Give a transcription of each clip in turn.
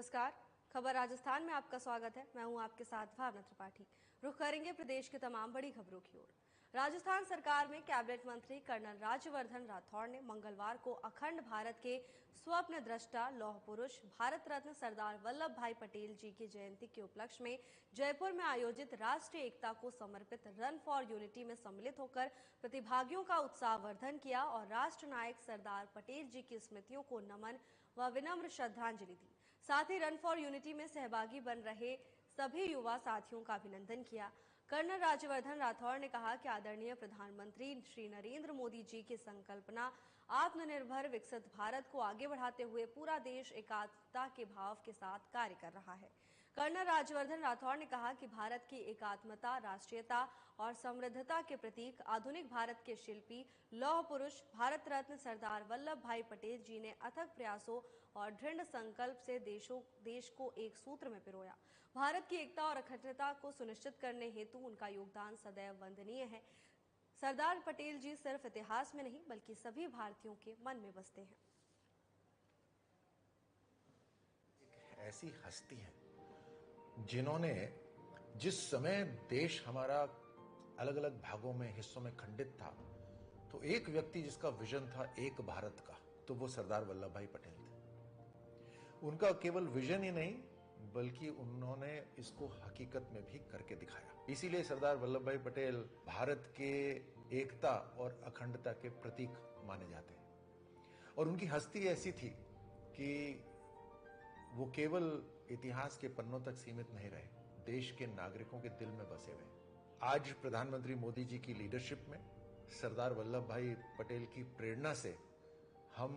नमस्कार। खबर राजस्थान में आपका स्वागत है। मैं हूं आपके साथ भावना त्रिपाठी। रुख करेंगे प्रदेश की तमाम बड़ी खबरों की ओर। राजस्थान सरकार में कैबिनेट मंत्री कर्नल राज्यवर्धन राठौड़ ने मंगलवार को अखंड भारत के स्वप्न दृष्टा लौह पुरुष भारत रत्न सरदार वल्लभ भाई पटेल जी की जयंती के उपलक्ष्य में जयपुर में आयोजित राष्ट्रीय एकता को समर्पित रन फॉर यूनिटी में सम्मिलित होकर प्रतिभागियों का उत्साहवर्धन किया और राष्ट्र नायक सरदार पटेल जी की स्मृतियों को नमन व विनम्र श्रद्धांजलि दी। साथ ही रन फॉर यूनिटी में सहभागी बन रहे सभी युवा साथियों का अभिनंदन किया। कर्नल राज्यवर्धन राठौड़ ने कहा कि आदरणीय प्रधानमंत्री श्री नरेंद्र मोदी जी की संकल्पना आत्मनिर्भर विकसित भारत को आगे बढ़ाते हुए पूरा देश एकात्मता के भाव के साथ कार्य कर रहा है। कर्नल राज्यवर्धन राठौड़ ने कहा कि भारत की एकात्मता, राष्ट्रीयता और समृद्धता के प्रतीक आधुनिक भारत के शिल्पी लौह पुरुष भारत रत्न सरदार वल्लभ भाई पटेल जी ने अथक प्रयासों और दृढ़ संकल्प से देश को एक सूत्र में पिरोया। भारत की एकता और अखंडता को सुनिश्चित करने हेतु उनका योगदान सदैव वंदनीय है। सरदार पटेल जी सिर्फ इतिहास में नहीं बल्कि सभी भारतीयों के मन में बसते हैं। ऐसी हस्ती है जिन्होंने जिस समय देश हमारा अलग अलग भागों में हिस्सों में खंडित था, तो एक व्यक्ति जिसका विजन था एक भारत का, तो वो सरदार वल्लभ भाई पटेल थे। उनका केवल विजन ही नहीं बल्कि उन्होंने इसको हकीकत में भी करके दिखाया। इसीलिए सरदार वल्लभ भाई पटेल भारत के एकता और अखंडता के प्रतीक माने जाते हैं। और उनकी हस्ती ऐसी थी कि वो केवल इतिहास के पन्नों तक सीमित नहीं रहे, देश के नागरिकों के दिल में बसे हुए। आज प्रधानमंत्री मोदी जी की लीडरशिप में सरदार वल्लभ भाई पटेल की प्रेरणा से हम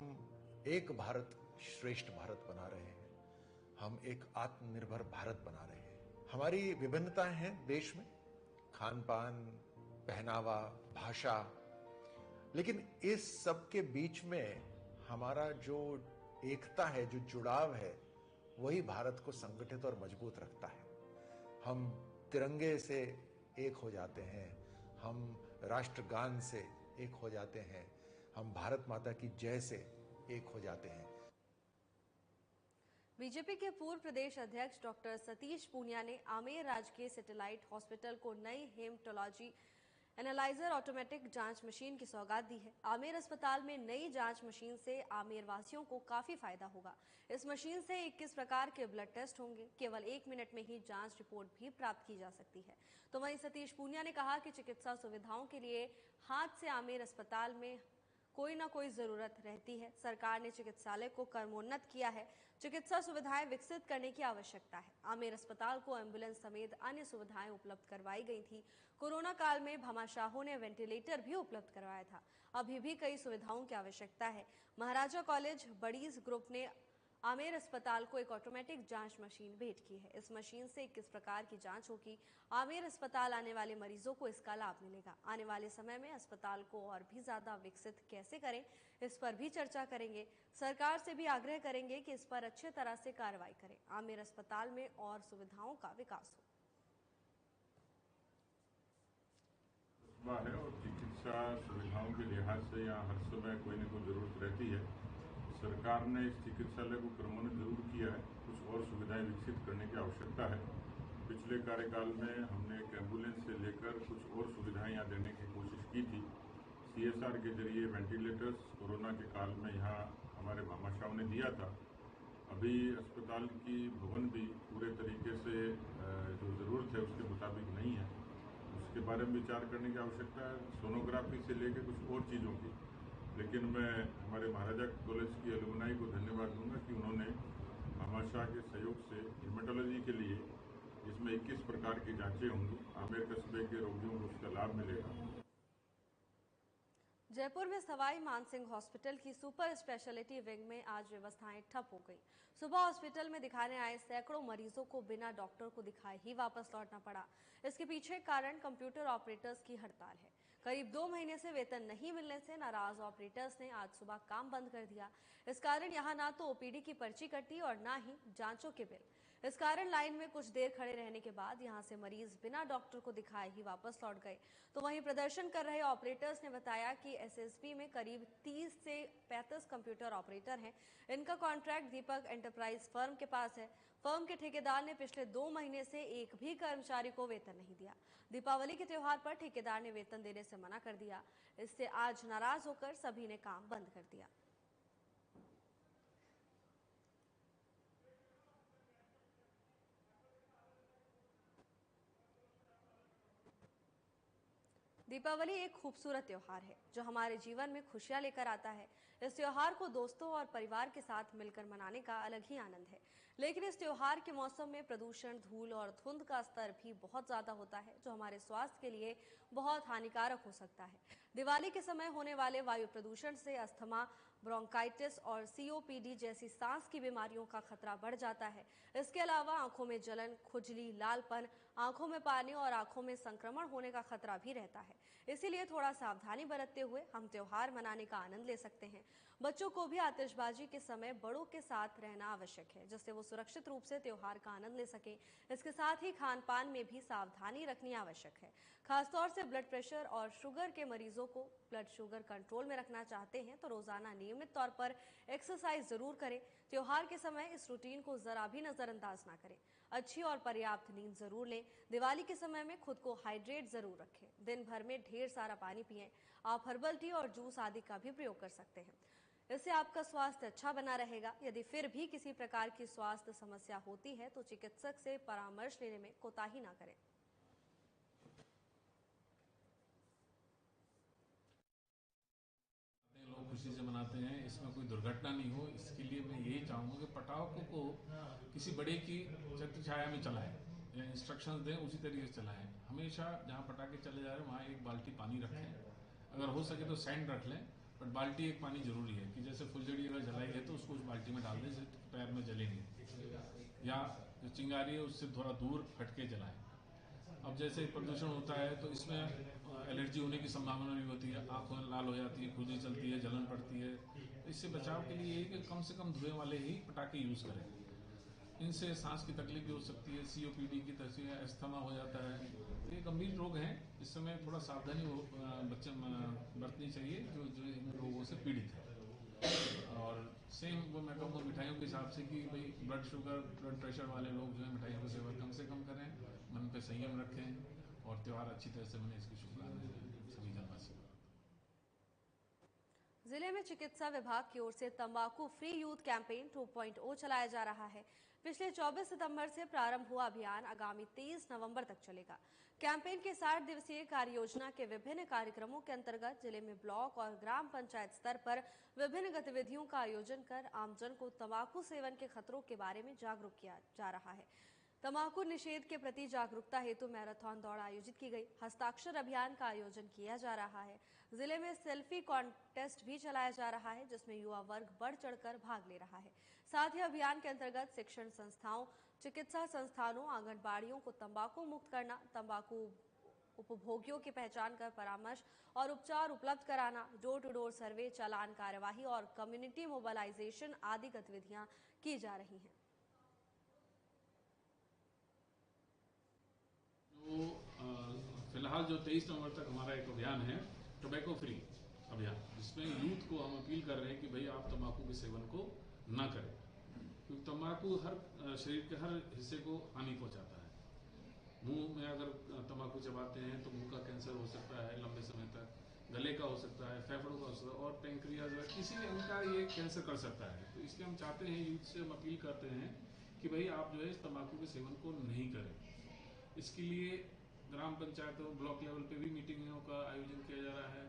एक भारत श्रेष्ठ भारत बना रहे हैं, हम एक आत्मनिर्भर भारत बना रहे हैं। हमारी विभिन्नताएं हैं देश में, खान पान, पहनावा, भाषा, लेकिन इस सब के बीच में हमारा जो एकता है, जो जुड़ाव है, वही भारत को संगठित और मजबूत रखता है। हम तिरंगे से एक हो जाते हैं, हम राष्ट्रगान से एक हो जाते हैं, हम भारत माता की जय से एक हो जाते हैं। बीजेपी के पूर्व प्रदेश अध्यक्ष डॉक्टर सतीश पूनिया ने आमेर राजकीय सैटेलाइट हॉस्पिटल को नई हेमेटोलॉजी एनालाइजर ऑटोमेटिक जांच मशीन की सौगात दी है। आमेर अस्पताल में नई जांच मशीन से आमेर वासियों को काफी फायदा होगा। इस मशीन से 21 प्रकार के ब्लड टेस्ट होंगे। केवल 1 मिनट में ही जांच रिपोर्ट भी प्राप्त की जा सकती है। तो वहीं सतीश पूनिया ने कहा कि चिकित्सा सुविधाओं के लिए हाथ से आमेर अस्पताल में कोई ना कोई जरूरत रहती है। सरकार ने चिकित्सालय को क्रमोन्नत किया है। चिकित्सा सुविधाएं विकसित करने की आवश्यकता है। आमेर अस्पताल को एम्बुलेंस समेत अन्य सुविधाएं उपलब्ध करवाई गई थी। कोरोना काल में भामाशाहों ने वेंटिलेटर भी उपलब्ध करवाया था। अभी भी कई सुविधाओं की आवश्यकता है। महाराजा कॉलेज बडीज ग्रुप ने आमेर अस्पताल को एक ऑटोमेटिक जांच मशीन भेंट की है। इस मशीन से 21 प्रकार की जांच होगी। आमेर अस्पताल आने वाले मरीजों को इसका लाभ मिलेगा। आने वाले समय में अस्पताल को और भी ज्यादा विकसित कैसे करें, इस पर भी चर्चा करेंगे। सरकार से भी आग्रह करेंगे कि इस पर अच्छे तरह से कार्रवाई करें। आमेर अस्पताल में और सुविधाओं का विकास हो। है और चिकित्सा सुविधाओं के लिहाज से यहाँ हर समय कोई न कोई जरूरत रहती है। सरकार ने इस चिकित्सालय को क्रमोन्नत जरूर किया है, कुछ और सुविधाएं विकसित करने की आवश्यकता है। पिछले कार्यकाल में हमने एक एम्बुलेंस से लेकर कुछ और सुविधाएं यहाँ देने की कोशिश की थी। CSR के जरिए वेंटिलेटर्स कोरोना के काल में यहाँ हमारे भामाशाहों ने दिया था। अभी अस्पताल की भवन भी पूरे तरीके से जो जरूरत है उसके मुताबिक नहीं है, उसके बारे में विचार करने की आवश्यकता है। सोनोग्राफी से लेकर कुछ और चीज़ों की, लेकिन मैं हमारे महाराजा कॉलेज की एलुमनाई को धन्यवाद दूंगा कि उन्होंने भामाशाह के सहयोग से हेमेटोलॉजी के लिए जिसमें 21 प्रकार की जांचें होंगी, आमेर कस्बे के रोगियों को उसका लाभ मिलेगा। जयपुर में सवाई मानसिंह हॉस्पिटल की सुपर स्पेशलिटी विंग में आज व्यवस्थाएं ठप हो गई। सुबह हॉस्पिटल में दिखाने आए सैकड़ों मरीजों को बिना डॉक्टर को दिखाए ही वापस लौटना पड़ा। इसके पीछे कारण कंप्यूटर ऑपरेटर्स की हड़ताल है। करीब 2 महीने से वेतन नहीं मिलने से नाराज ऑपरेटर्स ने आज सुबह काम बंद कर दिया। इस कारण यहां ना तो ओपीडी की पर्ची कटी और ना ही जांचों के बिल। इस कारण लाइन में कुछ देर खड़े रहने के बाद यहां से मरीज बिना डॉक्टर को दिखाए ही वापस लौट गए। तो वहीं प्रदर्शन कर रहे ऑपरेटर्स ने बताया कि एसएसबी में करीब 30 से 35 कंप्यूटर ऑपरेटर हैं। इनका कॉन्ट्रैक्ट दीपक एंटरप्राइज फर्म के पास है। फर्म के ठेकेदार ने पिछले 2 महीने से एक भी कर्मचारी को वेतन नहीं दिया। दीपावली के त्योहार पर ठेकेदार ने वेतन देने से मना कर दिया। इससे आज नाराज होकर सभी ने काम बंद कर दिया। दीपावली एक खूबसूरत त्योहार है जो हमारे जीवन में खुशियां लेकर आता है। इस त्योहार को दोस्तों और परिवार के साथ मिलकर मनाने का अलग ही आनंद है। लेकिन इस त्योहार के मौसम में प्रदूषण, धूल और धुंध का स्तर भी बहुत ज्यादा होता है, जो हमारे स्वास्थ्य के लिए बहुत हानिकारक हो सकता है। दिवाली के समय होने वाले वायु प्रदूषण से अस्थमा, ब्रोंकाइटिस और सीओपीडी जैसी सांस की बीमारियों का खतरा बढ़ जाता है। इसके अलावा आंखों में जलन, खुजली, लालपन, आंखों में पानी और आंखों में संक्रमण होने का खतरा भी रहता है। इसीलिए थोड़ा सावधानी बरतते हुए हम त्योहार मनाने का आनंद ले सकते हैं। बच्चों को भी आतिशबाजी के समय बड़ों के साथ रहना आवश्यक है, जिससे वो सुरक्षित रूप से त्योहार का आनंद ले सकें। इसके साथ ही खान पान में भी सावधानी रखनी आवश्यक है। खासतौर से ब्लड प्रेशर और शुगर के मरीजों को ब्लड शुगर कंट्रोल में रखना चाहते हैं तो रोजाना नियमित तौर पर एक्सरसाइज जरूर करें। त्योहार के समय इस रूटीन को जरा भी नजरअंदाज ना करें। अच्छी और पर्याप्त नींद जरूर लें। दिवाली के समय में खुद को हाइड्रेट जरूर रखें। दिन भर में ढेर सारा पानी पिएं। आप हर्बल टी और जूस आदि का भी प्रयोग कर सकते हैं। इससे आपका स्वास्थ्य अच्छा बना रहेगा। यदि फिर भी किसी प्रकार की स्वास्थ्य समस्या होती है तो चिकित्सक से परामर्श लेने में कोताही ना करें। लोग खुशी से मनाते हैं, इसमें कोई दुर्घटना नहीं हो, इसके लिए मैं यही चाहूँगा कि पटाखों को किसी बड़े की छत्र छाया में चलाएं या इंस्ट्रक्शंस दें, उसी तरीके से चलाएं। हमेशा जहाँ पटाखे चले जा रहे हैं वहाँ एक बाल्टी पानी रखें। अगर हो सके तो सैंड रख लें, बट बाल्टी एक पानी जरूरी है कि जैसे फुलझड़ी अगर जलाई है तो उसको उस बाल्टी में डाल दें, जिससे पैर में जले नहीं। या जो चिंगारी है उससे थोड़ा दूर हटके जलाएं। अब जैसे प्रदूषण होता है तो इसमें एलर्जी होने की संभावना भी होती है, आंखों लाल हो जाती है, खुजली चलती है, जलन पड़ती है। इससे बचाव के लिए कि कम से कम धुएं वाले ही पटाखे यूज करें। इनसे सांस की तकलीफ भी हो सकती है, सीओपीडी की तस्वीर, अस्थमा हो जाता है। तो ये गंभीर रोग हैं, इस समय थोड़ा सावधानी बच्चे बरतनी चाहिए जो जो इन रोगों से पीड़ित है। और सेम वो मैं कहूँगा मिठाइयों के हिसाब से कि भाई ब्लड शुगर, ब्लड प्रेशर वाले लोग जो है मिठाइयों का सेवन कम से कम करें, मन पे संयम रखें और त्यौहार अच्छी तरह से मने, इसकी शुभकामनाएं सभी जनवासियों को। जिले में चिकित्सा विभाग की ओर से तंबाकू फ्री यूथ कैंपेन 2.0 चलाया जा रहा है। पिछले 24 सितंबर से प्रारंभ हुआ अभियान आगामी 23 नवंबर तक चलेगा। कैंपेन के 60 दिवसीय कार्य योजना के विभिन्न कार्यक्रमों के अंतर्गत जिले में ब्लॉक और ग्राम पंचायत स्तर पर विभिन्न गतिविधियों का आयोजन कर आमजन को तंबाकू सेवन के खतरों के बारे में जागरूक किया जा रहा है। तंबाकू निषेध के प्रति जागरूकता हेतु मैराथन दौड़ आयोजित की गई। हस्ताक्षर अभियान का आयोजन किया जा रहा है। जिले में सेल्फी कॉन्टेस्ट भी चलाया जा रहा है, जिसमें युवा वर्ग बढ़ चढ़कर भाग ले रहा है। साथ ही अभियान के अंतर्गत शिक्षण संस्थाओं, चिकित्सा संस्थानों, आंगनबाड़ियों को तंबाकू मुक्त करना, तंबाकू उपभोगियों की पहचान कर परामर्श और उपचार उपलब्ध कराना, डोर टू डोर सर्वे, चालान कार्यवाही और कम्युनिटी मोबिलाइजेशन आदि गतिविधियां की जा रही हैं। फिलहाल जो 23 नवंबर तक हमारा एक अभियान है टोबैको फ्री अभियान, जिसमें यूथ को हम अपील कर रहे हैं कि भाई आप तंबाकू के सेवन को ना करें, क्योंकि तंबाकू हर शरीर के हर हिस्से को हानि पहुंचाता है। मुंह में अगर तंबाकू चबाते हैं तो मुंह का कैंसर हो सकता है लंबे समय तक, गले का हो सकता है, फेफड़ों का हो सकता है और पेंक्रियाज किसी भी अंग का ये कैंसर कर सकता है। तो इसलिए हम चाहते हैं, यूथ से हम अपील करते हैं कि भाई आप जो है इस तंबाकू के सेवन को नहीं करें। इसके लिए ग्राम पंचायत और ब्लॉक लेवल पे भी मीटिंगों का आयोजन किया जा रहा है,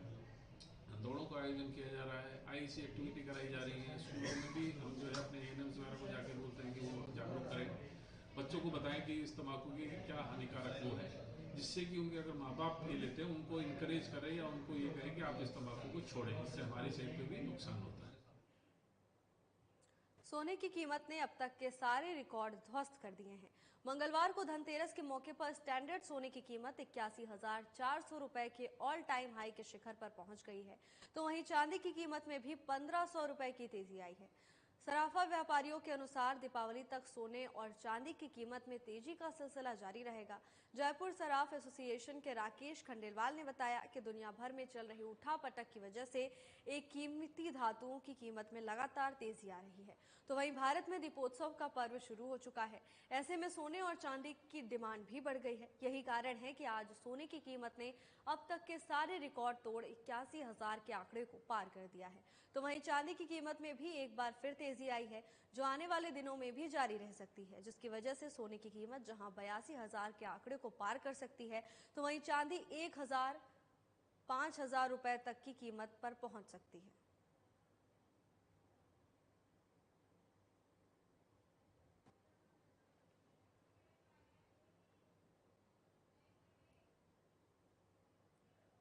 दौड़ों का आयोजन किया जा रहा है, आईसी एक्टिविटी कराई जा रही है। स्कूलों में भी हम जो है अपने एएनएम्स वगैरह को जाकर बोलते हैं कि वो जागरूक करें, बच्चों को बताएं कि इस तंबाकू की क्या हानिकारक वो है, जिससे कि उनके अगर माँ बाप ये लेते हैं उनको इंकरेज करें या उनको ये कहें कि आप इस तंबाकू को छोड़ें, इससे हमारे शरीर पर भी नुकसान होता है। सोने की कीमत ने अब तक के सारे रिकॉर्ड ध्वस्त कर दिए हैं। मंगलवार को धनतेरस के मौके पर स्टैंडर्ड सोने की कीमत 81,400 रुपए के ऑल टाइम हाई के शिखर पर पहुंच गई है, तो वहीं चांदी की कीमत में भी 1,500 रुपए की तेजी आई है। सराफा व्यापारियों के अनुसार दीपावली तक सोने और चांदी की कीमत में तेजी का सिलसिला जारी रहेगा। जयपुर सराफ एसोसिएशन के राकेश खंडेलवाल ने बताया कि दुनिया भर में चल रही उठापटक की वजह से एक कीमती धातुओं की कीमत में लगातार तेजी आ रही है, तो वहीं भारत में दीपोत्सव का पर्व शुरू हो चुका है। ऐसे में सोने और चांदी की डिमांड भी बढ़ गई है। यही कारण है कि आज सोने की कीमत ने अब तक के सारे रिकॉर्ड तोड़ 81,000 के आंकड़े को पार कर दिया है, तो वहीं चांदी की कीमत में भी एक बार फिर तेजी आई है, जो आने वाले दिनों में भी जारी रह सकती है, जिसकी वजह से सोने की कीमत जहां 82,000 के आंकड़े को पार कर सकती है, तो वहीं चांदी 1,000 5,000 रुपए तक की कीमत पर पहुंच सकती है।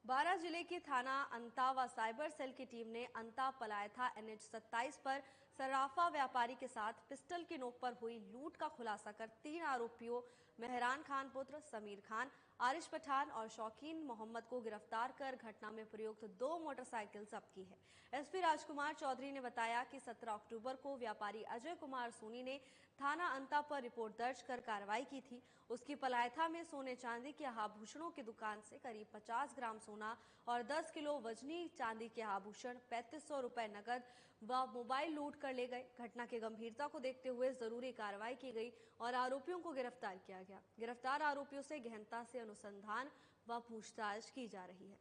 बारां जिले की थाना अंता व साइबर सेल की टीम ने अंता पलायथा NH 27 पर सराफा व्यापारी के साथ पिस्टल की नोक पर हुई लूट का खुलासा कर 3 आरोपियों मेहरान खान पुत्र समीर खान, आरिश पठान और शौकीन मोहम्मद को गिरफ्तार कर घटना में प्रयुक्त 2 मोटरसाइकिल जब्त की है। एसपी राजकुमार चौधरी ने बताया कि 17 अक्टूबर को व्यापारी अजय कुमार सोनी ने थाना अंता पर रिपोर्ट दर्ज कर कार्रवाई की थी। उसकी पलायथा में सोने चांदी के आभूषणों की दुकान से करीब 50 ग्राम सोना और 10 किलो वजनी चांदी के आभूषण, 3500 रुपए नकद व मोबाइल लूट कर ले गए। घटना की गंभीरता को देखते हुए जरूरी कार्रवाई की गई और आरोपियों को गिरफ्तार किया गया। गिरफ्तार आरोपियों से गहनता से अनुसंधान व पूछताछ की जा रही है।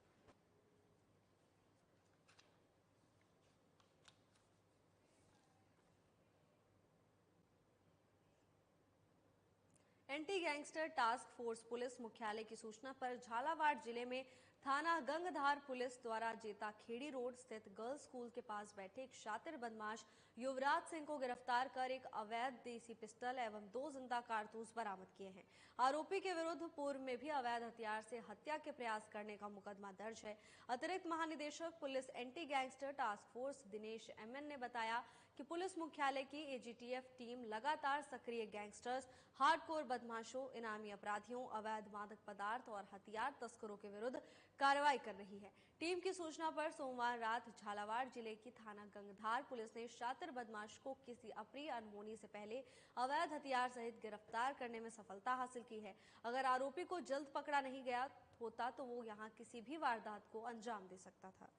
Anti gangster task force police मुख्यालय की सूचना पर झालावाड़ जिले में थाना गंगधार पुलिस द्वारा जेता खेड़ी रोड स्थित गर्ल्स स्कूल के पास बैठे एक शातिर बदमाश युवराज सिंह को गिरफ्तार कर एक अवैध देसी पिस्टल एवं 2 जिंदा कारतूस बरामद किए हैं। आरोपी के विरुद्ध पूर्व में भी अवैध हथियार से हत्या के प्रयास करने का मुकदमा दर्ज है। अतिरिक्त महानिदेशक police anti gangster task force Dinesh MN ने बताया कि पुलिस मुख्यालय की AGTF टीम लगातार सक्रिय गैंगस्टर्स, हार्डकोर बदमाशों, इनामी अपराधियों, अवैध मादक पदार्थ और हथियार तस्करों के विरुद्ध कार्रवाई कर रही है। टीम की सूचना पर सोमवार रात झालावाड़ जिले की थाना गंगधार पुलिस ने शातिर बदमाश को किसी अप्रिय अनहोनी से पहले अवैध हथियार सहित गिरफ्तार करने में सफलता हासिल की है। अगर आरोपी को जल्द पकड़ा नहीं गया होता तो वो यहां किसी भी वारदात को अंजाम दे सकता था।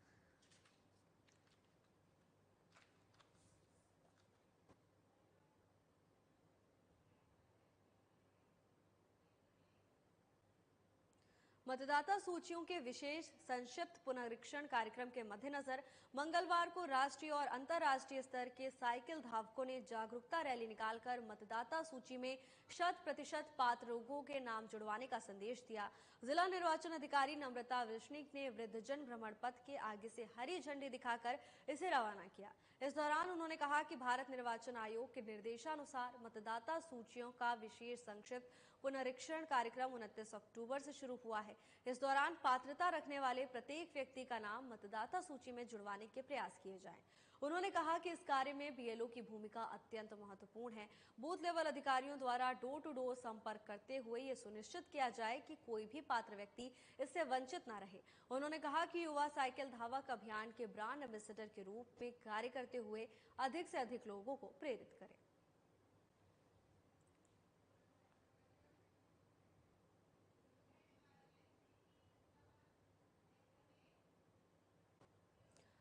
मतदाता सूचियों के विशेष संक्षिप्त पुनरीक्षण कार्यक्रम के मद्देनजर मंगलवार को राष्ट्रीय और अंतर्राष्ट्रीय स्तर के साइकिल धावकों ने जागरूकता रैली निकालकर मतदाता सूची में 100% पात्र लोगों के नाम जुड़वाने का संदेश दिया। जिला निर्वाचन अधिकारी नम्रता विश्निक ने वृद्धजन भ्रमण पथ के आगे से हरी झंडी दिखाकर इसे रवाना किया। इस दौरान उन्होंने कहा कि भारत निर्वाचन आयोग के निर्देशानुसार मतदाता सूचियों का विशेष संक्षिप्त पुनरीक्षण कार्यक्रम 29 अक्टूबर से शुरू हुआ है। इस दौरान पात्रता रखने वाले प्रत्येक व्यक्ति का नाम मतदाता सूची में जुड़वाने के प्रयास किए जाएं। उन्होंने कहा कि इस कार्य में BLO की भूमिका अत्यंत महत्वपूर्ण है। बूथ लेवल अधिकारियों द्वारा डोर टू डोर संपर्क करते हुए ये सुनिश्चित किया जाए कि कोई भी पात्र व्यक्ति इससे वंचित न रहे। उन्होंने कहा कि युवा साइकिल धावक अभियान के ब्रांड एम्बेसडर के रूप में कार्य करते हुए अधिक से अधिक लोगों को प्रेरित करें।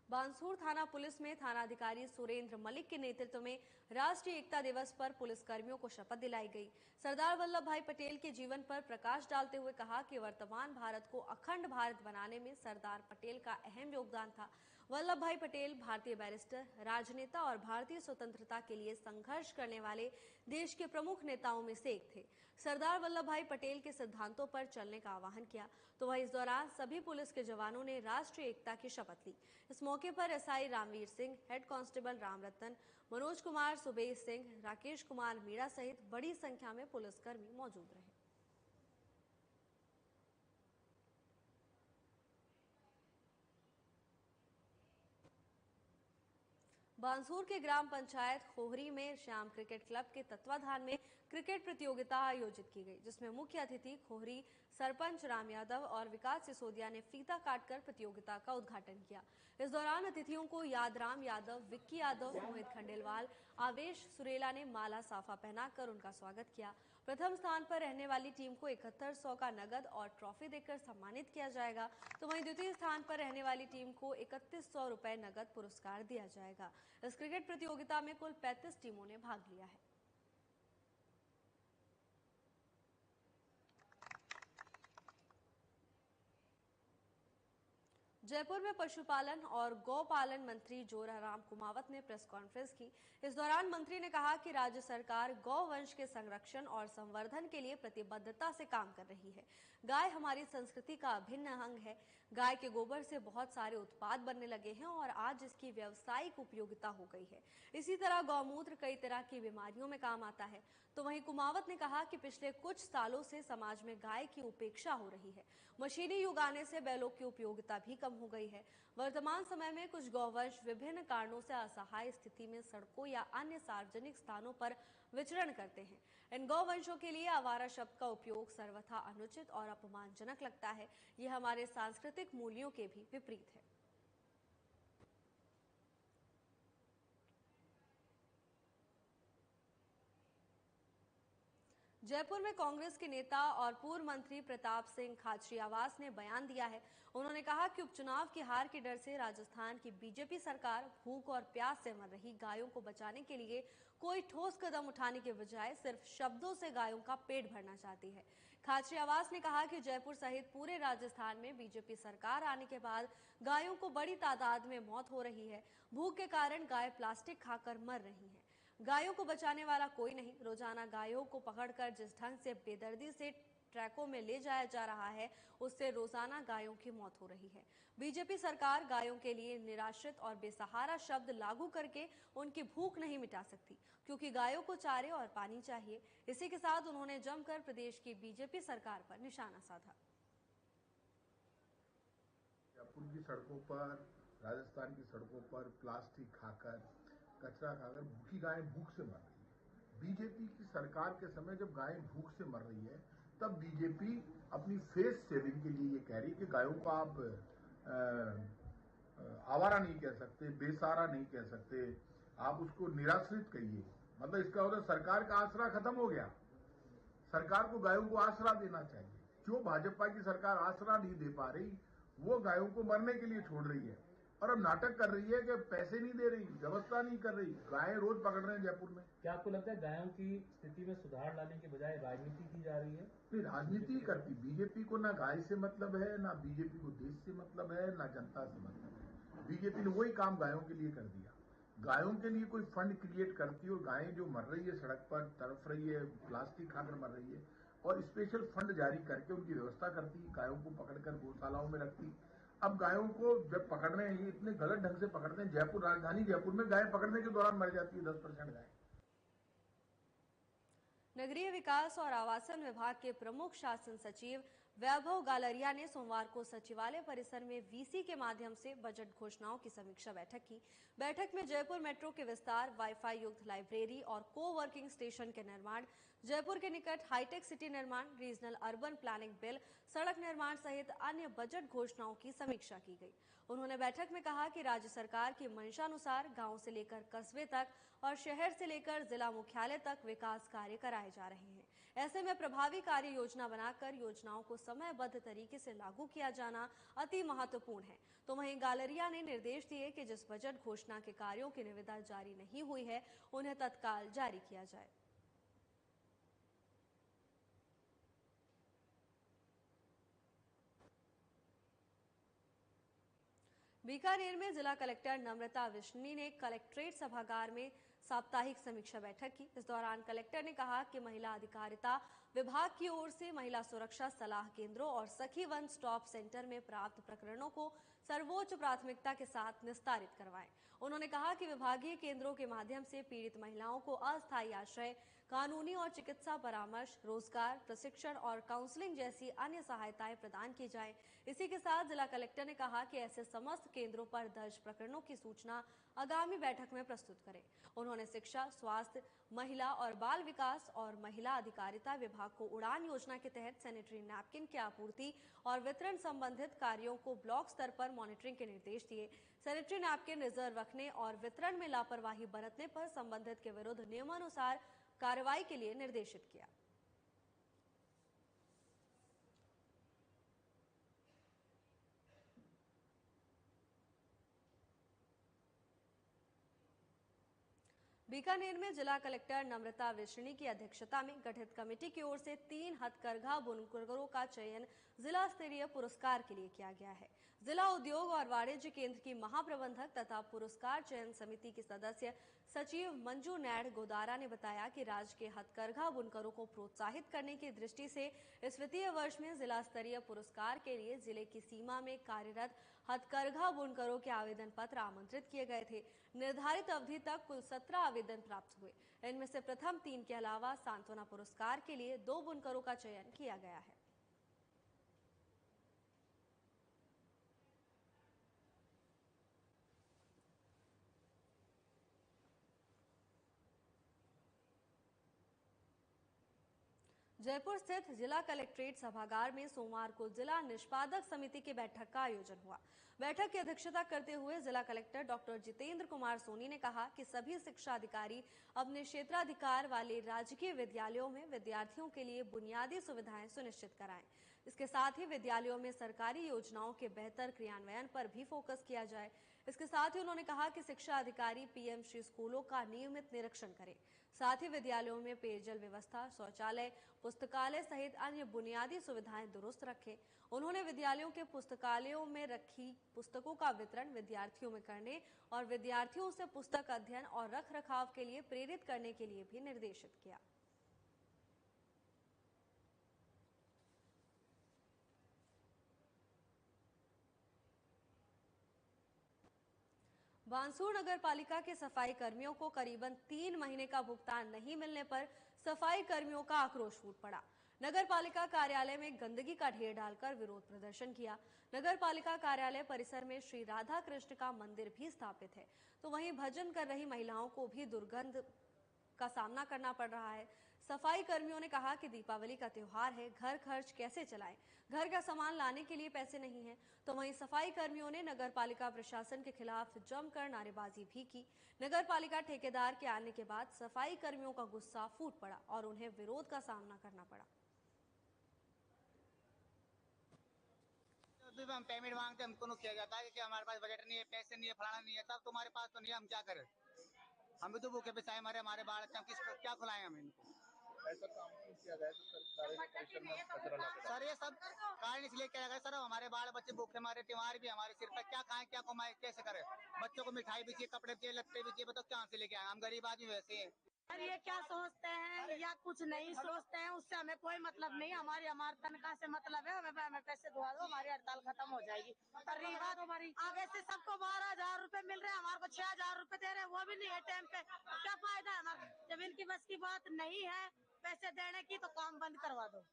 बांसुर थाना पुलिस में थानाधिकारी सुरेंद्र मलिक के नेतृत्व में राष्ट्रीय एकता दिवस पर पुलिस कर्मियों को शपथ दिलाई गई। सरदार वल्लभ भाई पटेल के जीवन पर प्रकाश डालते हुए कहा कि वर्तमान भारत को अखंड भारत बनाने में सरदार पटेल का अहम योगदान था। वल्लभ भाई पटेल भारतीय बैरिस्टर, राजनेता और भारतीय स्वतंत्रता के लिए संघर्ष करने वाले देश के प्रमुख नेताओं में से एक थे। सरदार वल्लभ भाई पटेल के सिद्धांतों पर चलने का आह्वान किया, तो वह इस दौरान सभी पुलिस के जवानों ने राष्ट्रीय एकता की शपथ ली। इस मौके पर SI Ramveer Singh, head constable Ramratan, Manoj Kumar, Subesh Singh, Rakesh Kumar Meena सहित बड़ी संख्या में पुलिसकर्मी मौजूद रहे। बांसुर के ग्राम पंचायत खोहरी में श्याम क्रिकेट क्लब के तत्वाधान में क्रिकेट प्रतियोगिता आयोजित की गई, जिसमें मुख्य अतिथि खोहरी सरपंच राम यादव और विकास सिसोदिया ने फीता काटकर प्रतियोगिता का उद्घाटन किया। इस दौरान अतिथियों को यादराम यादव, विक्की यादव, मोहित खंडेलवाल, आवेश सुरेला ने माला साफा पहनाकर उनका स्वागत किया। प्रथम स्थान पर रहने वाली टीम को 7100 का नगद और ट्रॉफी देकर सम्मानित किया जाएगा, तो वहीं द्वितीय स्थान पर रहने वाली टीम को 3100 रुपए नगद पुरस्कार दिया जाएगा। इस क्रिकेट प्रतियोगिता में कुल 35 टीमों ने भाग लिया है। जयपुर में पशुपालन और गौपालन मंत्री जोराराम कुमावत ने प्रेस कॉन्फ्रेंस की। इस दौरान मंत्री ने कहा कि राज्य सरकार गौवंश के संरक्षण और संवर्धन के लिए प्रतिबद्धता से काम कर रही है। गाय हमारी संस्कृति का अभिन्न अंग है। गाय के गोबर से बहुत सारे उत्पाद बनने लगे हैं और आज इसकी व्यावसायिक उपयोगिता हो गई है। इसी तरह गौमूत्र कई तरह की बीमारियों में काम आता है। तो वहीं कुमावत ने कहा कि पिछले कुछ सालों से समाज में गाय की उपेक्षा हो रही है। मशीनी युग आने से बैलों की उपयोगिता भी कम हो गई है। वर्तमान समय में कुछ गौवंश विभिन्न कारणों से असहाय स्थिति में सड़कों या अन्य सार्वजनिक स्थानों पर विचरण करते हैं। इन गौवंशों के लिए आवारा शब्द का उपयोग सर्वथा अनुचित और अपमानजनक लगता है। ये हमारे सांस्कृतिक मूल्यों के भी विपरीत है। जयपुर में कांग्रेस के नेता और पूर्व मंत्री प्रताप सिंह खाचरियावास ने बयान दिया है। उन्होंने कहा कि उपचुनाव की हार के डर से राजस्थान की बीजेपी सरकार भूख और प्यास से मर रही गायों को बचाने के लिए कोई ठोस कदम उठाने के बजाय सिर्फ शब्दों से गायों का पेट भरना चाहती है। खाचरियावास ने कहा कि जयपुर सहित पूरे राजस्थान में बीजेपी सरकार आने के बाद गायों को बड़ी तादाद में मौत हो रही है। भूख के कारण गाय प्लास्टिक खाकर मर रही है। गायों को बचाने वाला कोई नहीं। रोजाना गायों को पकड़कर जिस ढंग से बेदर्दी से ट्रकों में ले जाया जा रहा है, उससे रोजाना गायों की मौत हो रही है। बीजेपी सरकार गायों के लिए निराश्रित और बेसहारा शब्द लागू करके उनकी भूख नहीं मिटा सकती, क्योंकि गायों को चारे और पानी चाहिए। इसी के साथ उन्होंने जमकर प्रदेश की बीजेपी सरकार पर निशाना साधा। जयपुर की सड़कों पर, राजस्थान की सड़कों पर प्लास्टिक खाकर, कचरा खाकर भूखी गायें भूख से मर रही है। बीजेपी की सरकार के समय जब गायें भूख से मर रही है, तब बीजेपी अपनी फेस सेविंग के लिए ये कह रही है कि गायों को आप आवारा नहीं कह सकते, बेसहारा नहीं कह सकते, आप उसको निराश्रित कहिए। मतलब इसका मतलब सरकार का आसरा खत्म हो गया। सरकार को गायों को आसरा देना चाहिए। क्यों भाजपा की सरकार आसरा नहीं दे पा रही, वो गायों को मरने के लिए छोड़ रही है और अब नाटक कर रही है कि पैसे नहीं दे रही, व्यवस्था नहीं कर रही। गायें रोज पकड़ रहे हैं जयपुर में। क्या आपको लगता है गायों की स्थिति में सुधार लाने के बजाय राजनीति की जा रही है? नहीं, राजनीति करती बीजेपी को ना गाय से मतलब है, ना बीजेपी को देश से मतलब है, ना जनता से मतलब है। बीजेपी ने वही काम गायों के लिए कर दिया। गायों के लिए कोई फंड क्रिएट करती और गायें जो मर रही है, सड़क पर तड़फ रही है, प्लास्टिक खाकर मर रही है, और स्पेशल फंड जारी करके उनकी व्यवस्था करती, गायों को पकड़कर गौशालाओं में रखती। अब गायों को जब पकड़ रहे हैं, ये इतने गलत ढंग से पकड़ते हैं। जयपुर, राजधानी जयपुर में गाय पकड़ने के दौरान मर जाती है 10% गाय। नगरीय विकास और आवासन विभाग के प्रमुख शासन सचिव वैभव गालरिया ने सोमवार को सचिवालय परिसर में वीसी के माध्यम से बजट घोषणाओं की समीक्षा बैठक की। बैठक में जयपुर मेट्रो के विस्तार, वाईफाई युक्त लाइब्रेरी और को-वर्किंग स्टेशन के निर्माण, जयपुर के निकट हाईटेक सिटी निर्माण, रीजनल अर्बन प्लानिंग बिल, सड़क निर्माण सहित अन्य बजट घोषणाओं की समीक्षा की गई। उन्होंने बैठक में कहा कि राज्य सरकार की मंशानुसार गांव से लेकर कस्बे तक और शहर से लेकर जिला मुख्यालय तक विकास कार्य कराए जा रहे हैं। ऐसे में प्रभावी कार्य योजना बनाकर योजनाओं को समयबद्ध तरीके से लागू किया जाना अति महत्वपूर्ण है। तो वहीं गालरिया ने निर्देश दिए कि जिस बजट घोषणा के कार्यों की निविदा जारी नहीं हुई है, उन्हें तत्काल जारी किया जाए। बीकानेर में जिला कलेक्टर नम्रता विश्नोई ने कलेक्ट्रेट सभागार में साप्ताहिक समीक्षा बैठक की। इस दौरान कलेक्टर ने कहा कि महिला अधिकारिता विभाग की ओर से महिला सुरक्षा सलाह केंद्रों और सखी वन स्टॉप सेंटर में प्राप्त प्रकरणों को सर्वोच्च प्राथमिकता के साथ निस्तारित करवाएं। उन्होंने कहा कि विभागीय केंद्रों के माध्यम से पीड़ित महिलाओं को अस्थायी आश्रय, कानूनी और चिकित्सा परामर्श, रोजगार, प्रशिक्षण और काउंसलिंग जैसी अन्य सहायताएं प्रदान की जाएं। इसी के साथ जिला कलेक्टर ने कहा कि ऐसे समस्त केंद्रों पर दर्ज प्रकरणों की सूचना आगामी बैठक में प्रस्तुत करें। उन्होंने शिक्षा, स्वास्थ्य, महिला और बाल विकास और महिला अधिकारिता विभाग को उड़ान योजना के तहत सैनिटरी नैपकिन की आपूर्ति और वितरण संबंधित कार्यों को ब्लॉक स्तर पर मॉनिटरिंग के निर्देश दिए। सैनिटरी नैपकिन रिजर्व रखने और वितरण में लापरवाही बरतने पर संबंधित के विरुद्ध नियमानुसार कार्रवाई के लिए निर्देशित किया। बीकानेर में जिला कलेक्टर नम्रता विश्रणी की अध्यक्षता में गठित कमेटी की ओर से 3 हथकरघा बुनकरों का चयन जिला स्तरीय पुरस्कार के लिए किया गया है। जिला उद्योग और वाणिज्य केंद्र की महाप्रबंधक तथा पुरस्कार चयन समिति की सदस्य सचिव मंजू नैड गोदारा ने बताया कि राज्य के हथकरघा बुनकरों को प्रोत्साहित करने की दृष्टि से इस वित्तीय वर्ष में जिला स्तरीय पुरस्कार के लिए जिले की सीमा में कार्यरत हथकरघा बुनकरों के आवेदन पत्र आमंत्रित किए गए थे। निर्धारित अवधि तक कुल 17 आवेदन प्राप्त हुए। इनमें से प्रथम 3 के अलावा सांत्वना पुरस्कार के लिए 2 बुनकरों का चयन किया गया है। जयपुर स्थित जिला कलेक्ट्रेट सभागार में सोमवार को जिला निष्पादक समिति की बैठक का आयोजन हुआ। बैठक की अध्यक्षता करते हुए जिला कलेक्टर डॉक्टर जितेंद्र कुमार सोनी ने कहा कि सभी शिक्षा अधिकारी अपने क्षेत्राधिकार वाले राजकीय विद्यालयों में विद्यार्थियों के लिए बुनियादी सुविधाएं सुनिश्चित कराएं। इसके साथ ही विद्यालयों में सरकारी योजनाओं के बेहतर क्रियान्वयन पर भी फोकस किया जाए। इसके साथ ही उन्होंने कहा कि शिक्षा अधिकारी पीएम श्री स्कूलों का नियमित निरीक्षण करें। साथ ही विद्यालयों में पेयजल व्यवस्था, शौचालय, पुस्तकालय सहित अन्य बुनियादी सुविधाएं दुरुस्त रखें। उन्होंने विद्यालयों के पुस्तकालयों में रखी पुस्तकों का वितरण विद्यार्थियों में करने और विद्यार्थियों से पुस्तक अध्ययन और रख रखाव के लिए प्रेरित करने के लिए भी निर्देशित किया। बांसुर नगर पालिका के सफाई कर्मियों को करीबन 3 महीने का भुगतान नहीं मिलने पर सफाई कर्मियों का आक्रोश फूट पड़ा। नगर पालिका कार्यालय में गंदगी का ढेर डालकर विरोध प्रदर्शन किया। नगर पालिका कार्यालय परिसर में श्री राधा कृष्ण का मंदिर भी स्थापित है, तो वहीं भजन कर रही महिलाओं को भी दुर्गंध का सामना करना पड़ रहा है। सफाई कर्मियों ने कहा कि दीपावली का त्योहार है, घर खर्च कैसे चलाएं? घर का सामान लाने के लिए पैसे नहीं हैं। तो वहीं सफाई कर्मियों ने नगर पालिका प्रशासन के खिलाफ जमकर नारेबाजी भी की। नगर पालिका ठेकेदार के आने के बाद सफाई कर्मियों का गुस्सा फूट पड़ा और उन्हें विरोध का सामना करना पड़ा। हम पेमेंट मांगते हमको किया जाता है कि हमारे पास बजट नहीं है, पैसे नहीं है, फलाना नहीं है, तब तुम्हारे पास तो नहीं है, हम क्या करें? हम भी तो भूखे पिसाए हमारे बाल क्या खुलाएं हम इनको? ऐसा काम क्यों किया गया सर? ये सब कारण इसलिए किया गया सर, हमारे बाल बच्चे भूखे मारे, त्योहार भी हमारे सिर पर, क्या खाएं, क्या कमाए, कैसे करें? बच्चों को मिठाई भी चाहिए, कपड़े भी चाहिए, लत्ते भी चाहिए, बताओ कहाँ से लेके आए? हम गरीब आदमी वैसे हैं। ये क्या सोचते हैं या कुछ नहीं सोचते हैं, उससे हमें कोई मतलब नहीं। हमारे तनख्वाह से मतलब है, हमें पैसे दुआ दो, हमारी हड़ताल खत्म हो जाएगी। हमारी आगे से सबको 12,000 रूपए मिल रहे हैं, हमारे को 6,000 रूपए दे रहे हैं, वो भी नहीं है टाइम पे। क्या फायदा है हमारा? जब इनकी बस की बात नहीं है पैसे देने की, तो काम बंद करवा दो।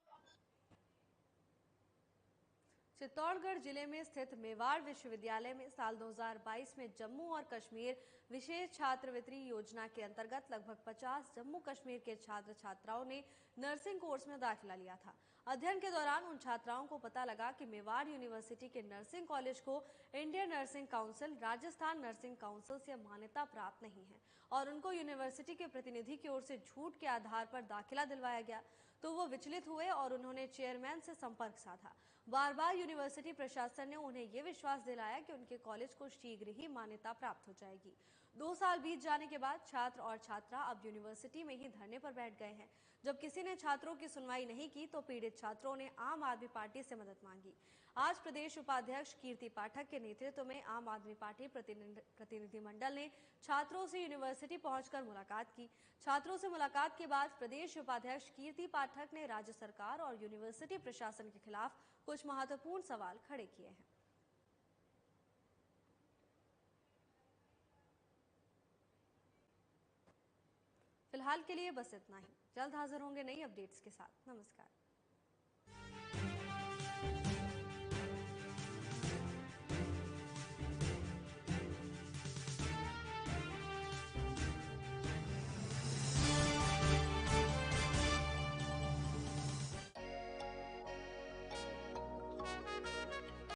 चित्तौड़गढ़ जिले में स्थित मेवाड़ विश्वविद्यालय में साल 2022 में जम्मू और कश्मीर विशेष छात्रवृत्ति योजना के अंतर्गत लगभग 50 जम्मू कश्मीर के छात्र छात्राओं ने नर्सिंग कोर्स में दाखिला लिया था। अध्ययन के दौरान उन छात्राओं को पता लगा कि मेवाड़ यूनिवर्सिटी के नर्सिंग कॉलेज को Indian nursing council, Rajasthan nursing council से मान्यता प्राप्त नहीं है और उनको यूनिवर्सिटी के प्रतिनिधि की ओर से झूठ के आधार पर दाखिला दिलवाया गया। तो वो विचलित हुए और उन्होंने चेयरमैन से संपर्क साधा। बार बार यूनिवर्सिटी प्रशासन ने उन्हें ये विश्वास दिलाया कि उनके कॉलेज को शीघ्र ही मान्यता प्राप्त हो जाएगी। 2 साल बीत जाने के बाद छात्र और छात्रा अब यूनिवर्सिटी में ही धरने पर बैठ गए हैं। जब किसी ने छात्रों की सुनवाई नहीं की तो पीड़ित छात्रों ने आम आदमी पार्टी से मदद मांगी। आज प्रदेश उपाध्यक्ष कीर्ति पाठक के नेतृत्व में आम आदमी पार्टी प्रतिनिधिमंडल ने छात्रों से यूनिवर्सिटी पहुंचकर मुलाकात की। छात्रों से मुलाकात के बाद प्रदेश उपाध्यक्ष कीर्ति पाठक ने राज्य सरकार और यूनिवर्सिटी प्रशासन के खिलाफ कुछ महत्वपूर्ण सवाल खड़े किए हैं। फिलहाल फिलहाल के लिए बस इतना ही। जल्द हाजिर होंगे नई अपडेट्स के साथ। नमस्कार।